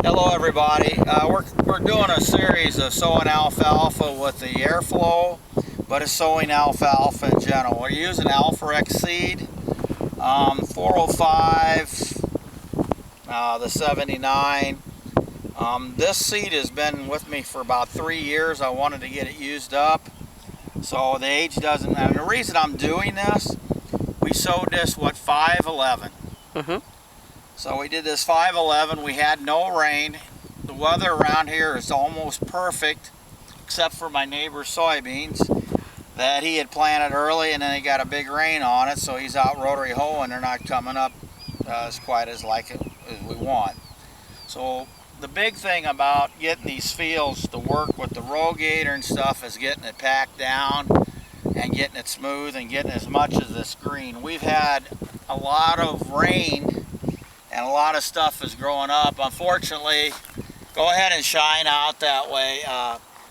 Hello everybody. We're doing a series of sowing alfalfa with the airflow, but it's sowing alfalfa in general. We're using Alpha seed, 405, the 79. This seed has been with me for about 3 years. I wanted to get it used up, so the age doesn't. And the reason I'm doing this, we sowed this 5/11. So we did this 5/11. We had no rain. The weather around here is almost perfect, except for my neighbor's soybeans that he had planted early, and then he got a big rain on it, so he's out rotary hoeing. They're not coming up as quite as like it as we want. So the big thing about getting these fields to work with the Rogator and stuff is getting it packed down and getting it smooth and getting as much of this green. We've had a lot of rain and a lot of stuff is growing up. Unfortunately, go ahead and shine out that way.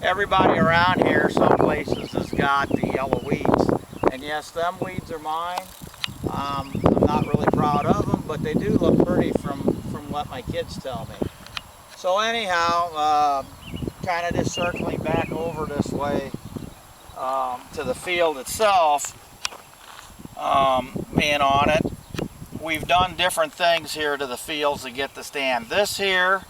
Everybody around here, some places, has got the yellow weeds. And yes, them weeds are mine. I'm not really proud of them, but they do look pretty from what my kids tell me. So anyhow, kind of just circling back over this way to the field itself, being on it. We've done different things here to the fields to get the stand. This here,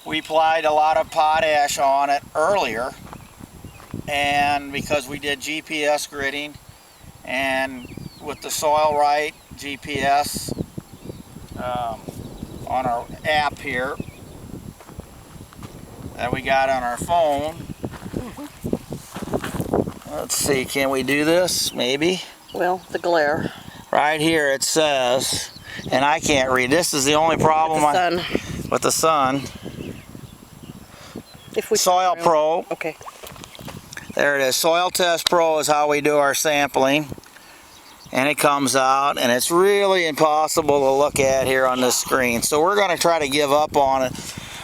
we applied a lot of potash on it earlier, and because we did GPS gridding, and with the soil right GPS on our app here that we got on our phone. Let's see, can we do this? Maybe. Well, the glare. Right here it says, and I can't read. This is the only problem with the sun. If we Soil Pro. Okay. There it is. Soil Test Pro is how we do our sampling. And it comes out, and it's really impossible to look at here on this screen. So we're going to try to give up on it.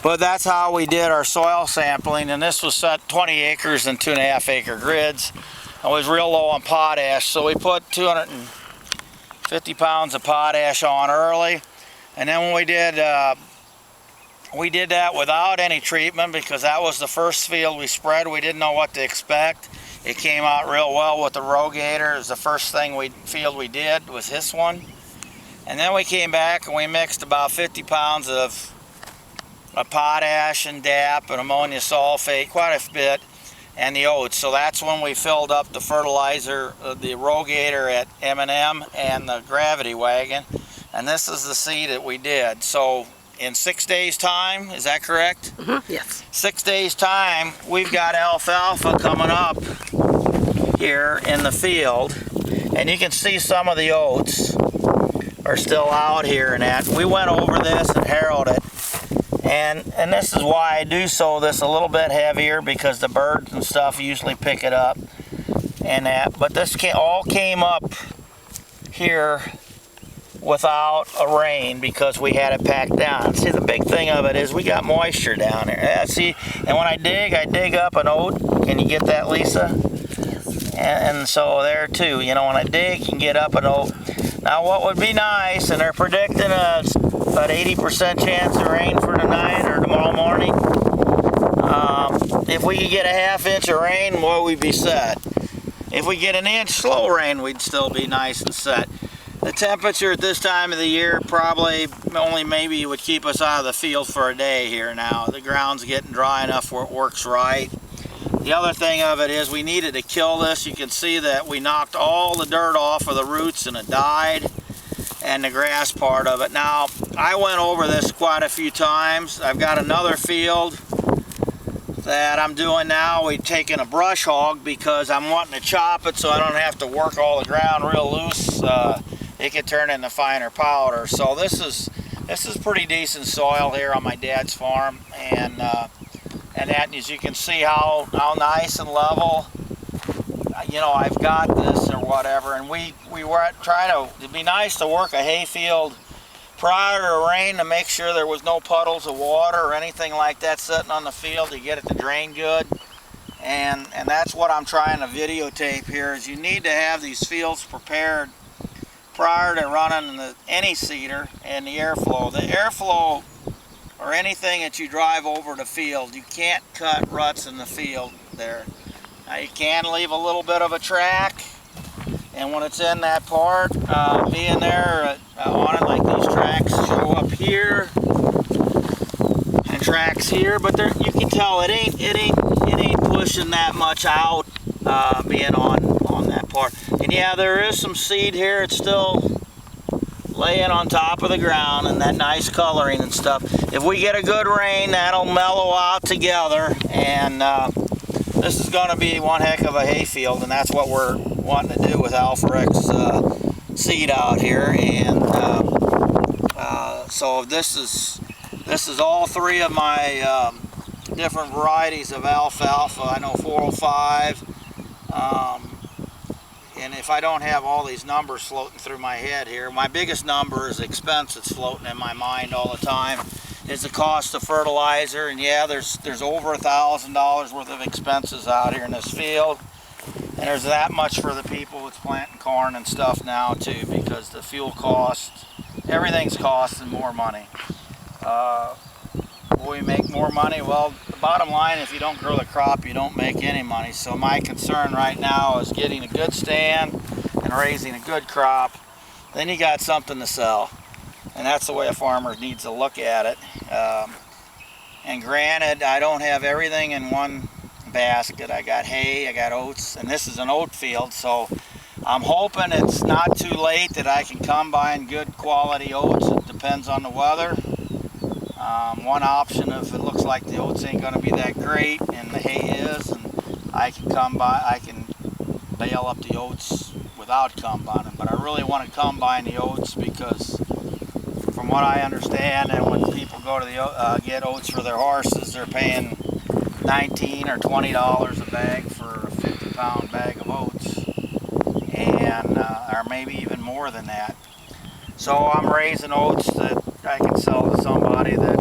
But that's how we did our soil sampling. And this was set 20 acres and 2.5 acre grids. It was real low on potash, so we put 250 pounds of potash on early, and then when we did that without any treatment, because that was the first field we spread. We didn't know what to expect. It came out real well with the Rogator. It was the first field we did was this one, and then we came back and we mixed about 50 pounds of potash and DAP and ammonia sulfate, quite a bit, and the oats. So that's when we filled up the fertilizer, the Rogator at M&M and the gravity wagon, and this is the seed that we did. So in 6 days time, is that correct? Yes. 6 days time, we've got alfalfa coming up here in the field, and you can see some of the oats are still out here and that. We went over this and harrowed it. And this is why I do sow this a little bit heavier, because the birds and stuff usually pick it up and that. But this all came up here without a rain because we had it packed down. See, the big thing of it is we got moisture down here. Yeah, see, and when I dig up an oat. Can you get that, Lisa? Yes. And so there too, you know, when I dig, you can get up an oat. Now what would be nice, and they're predicting about 80% chance of rain for tonight or tomorrow morning. If we could get a ½ inch of rain, boy, we'd be set. If we get an inch slow rain, we'd still be nice and set. The temperature at this time of the year probably only maybe would keep us out of the field for a day here now. The ground's getting dry enough where it works right. The other thing of it is we needed to kill this. You can see that we knocked all the dirt off of the roots and it died, and the grass part of it. Now, I went over this quite a few times. I've got another field that I'm doing now. We've taken a brush hog because I'm wanting to chop it so I don't have to work all the ground real loose. It could turn into finer powder. So this is pretty decent soil here on my dad's farm, and that, as you can see how nice and level, you know, I've got this or whatever. And we were trying to, it'd be nice to work a hay field prior to rain to make sure there was no puddles of water or anything like that sitting on the field to get it to drain good. And that's what I'm trying to videotape here, is you need to have these fields prepared prior to running any seeder and the airflow. The airflow or anything that you drive over the field. You can't cut ruts in the field there. Now you can leave a little bit of a track, and when it's in that part, being there on it, like these tracks show up here and tracks here, but there, you can tell it ain't pushing that much out, being on that part. And yeah, there is some seed here. It's still laying on top of the ground, and that nice coloring and stuff. If we get a good rain, that'll mellow out together, and this is going to be one heck of a hayfield, and that's what we're wanting to do with Alpha X seed out here. And so this is all three of my different varieties of alfalfa. I know 405, and if I don't have all these numbers floating through my head here, my biggest number is expense that's floating in my mind all the time, is the cost of fertilizer. And yeah, there's over $1,000 worth of expenses out here in this field, and there's that much for the people that's planting corn and stuff now too, because the fuel cost, everything's costing more money. Will we make more money? Well, the bottom line, if you don't grow the crop, you don't make any money. So my concern right now is getting a good stand and raising a good crop. Then you got something to sell. And that's the way a farmer needs to look at it. And granted, I don't have everything in one basket. I got hay, I got oats, and this is an oat field, so I'm hoping it's not too late that I can combine good quality oats. It depends on the weather. One option, if it looks like the oats ain't going to be that great and the hay is, and I can bale up the oats without combining. But I really want to combine the oats because, from what I understand, and when people go to the get oats for their horses, they're paying $19 or $20 a bag for a 50-pound bag of oats, and or maybe even more than that. So I'm raising oats that I can sell to somebody that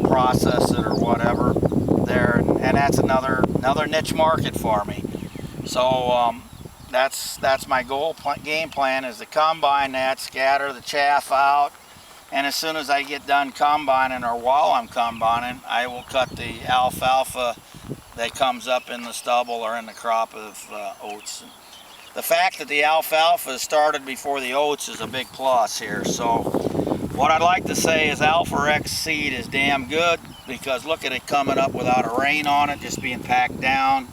process it or whatever there, and that's another niche market for me. So that's my goal, game plan, is to combine that, scatter the chaff out, and as soon as I get done combining, or while I'm combining, I will cut the alfalfa that comes up in the stubble or in the crop of oats. The fact that the alfalfa started before the oats is a big plus here. So what I'd like to say is Alpha X seed is damn good, because look at it coming up without a rain on it, just being packed down.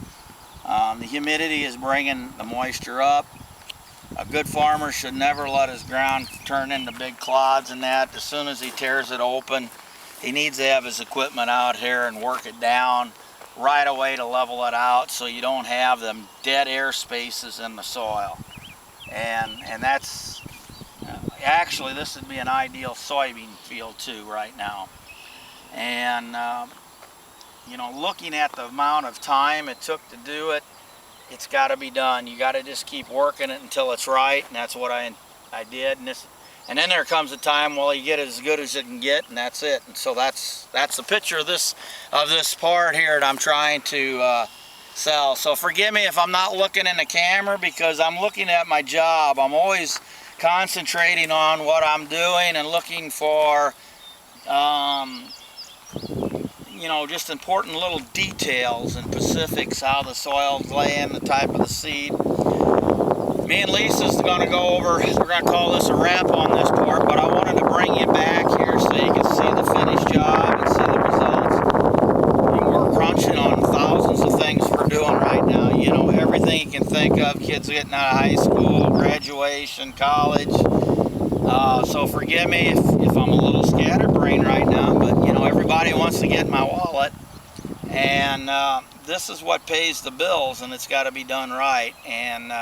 The humidity is bringing the moisture up. A good farmer should never let his ground turn into big clods and that. As soon as he tears it open, he needs to have his equipment out here and work it down right away to level it out, so you don't have them dead air spaces in the soil. And that's actually, this would be an ideal soybean field too right now. And you know, looking at the amount of time it took to do it, it's got to be done. You got to just keep working it until it's right, and that's what I did. And then there comes a time, well, you get it as good as it can get, and that's it. And so that's the picture of this part here that I'm trying to sell. So forgive me if I'm not looking in the camera, because I'm looking at my job. I'm always concentrating on what I'm doing and looking for you know, just important little details and specifics, how the soil's laying, the type of the seed. Me and Lisa's going to go over, we're going to call this a wrap on this part, but I wanted to bring you back here so you can see the finished job and see the results. And we're crunching on thousands of things we're doing right now. You know, everything you can think of, kids getting out of high school, graduation, college. So forgive me if I'm a little scatterbrained right now, but you know, everybody wants to get in my wallet, and this is what pays the bills, and it's got to be done right. And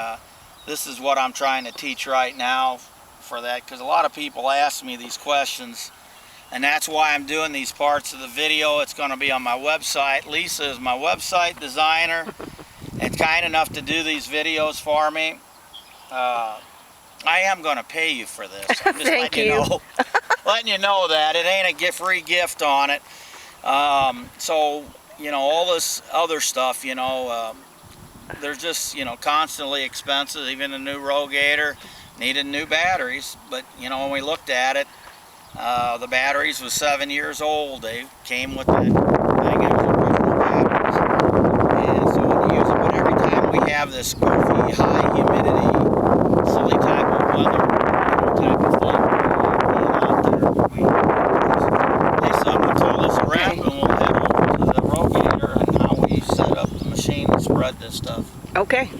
this is what I'm trying to teach right now for that, because a lot of people ask me these questions, and that's why I'm doing these parts of the video. It's going to be on my website. Lisa is my website designer and kind enough to do these videos for me. I am going to pay you for this. I'm just letting you know that. It ain't a free gift on it. So, you know, all this other stuff, you know, they're just, you know, constantly expensive. Even the new Rogator needed new batteries. But, you know, when we looked at it, The batteries was 7 years old. They came with that thing as original batteries. And so when you use it, but every time we have this goofy, high humidity, silly type of weather, type of thing out there, hey, someone told us to wrap and we'll head over to the Rogator, and now we set up the machine and spread this stuff. Okay.